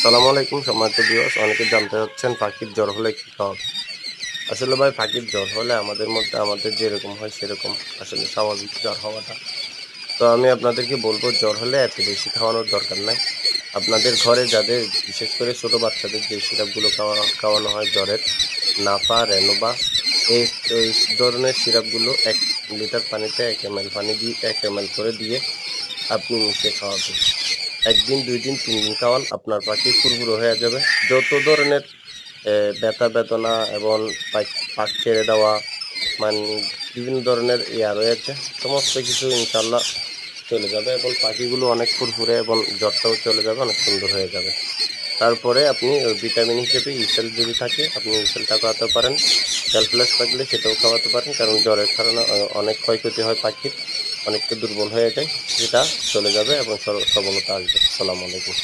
আসসালামু আলাইকুম সম্মানিত ভিউয়ার্স। অনেকে জানতে চাচ্ছেন পাখির জ্বর হলে কী খাওয়াবে। আসলে ভাই পাখির জ্বর হলে আমাদের মধ্যে আমাদের যেরকম হয় সেরকম আসলে স্বাভাবিক জ্বর হওয়াটা। তো আমি আপনাদেরকে বলবো জ্বর হলে এত বেশি খাওয়ানোর দরকার নাই। আপনাদের ঘরে যাদের বিশেষ করে ছোট বাচ্চাদের যে সিরাপগুলো খাওয়ানো হয় জ্বরের নাফা, রেনোভা এই এই ধরনের সিরাপগুলো ১ লিটার পানিতে ১ ml পানি দিয়ে ১ ml করে দিয়ে আপনি মিশিয়ে খাওয়াবেন। ১ দিন, ২ দিন, ৩ দিন খাওয়ান, আপনার পাখি ফুরফুরে হয়ে যাবে। যত ধরনের ব্যথা বেদনা এবং পাখ ছেড়ে দেওয়া মানে বিভিন্ন ধরনের রয়েছে, সমস্ত কিছু ইনশাআল্লাহ চলে যাবে এবং পাখিগুলো অনেক ফুরফুরে এবং জ্বরটাও চলে যাবে, অনেক সুন্দর হয়ে যাবে। তারপরে আপনি ভিটামিন হিসেবে ইসেল যদি থাকে আপনি ইসেলটা খাওয়াতে পারেন। ক্যালকুলাস থাকলে সেটাও খাওয়াতে পারেন। কারণ জ্বরের কারণে অনেক ক্ষয়ক্ষতি হয় পাখির, অনেকটা দুর্বল হয়ে যায়। সেটা চলে যাবে এবং সবলতা আসবে। আসসালামু আলাইকুম।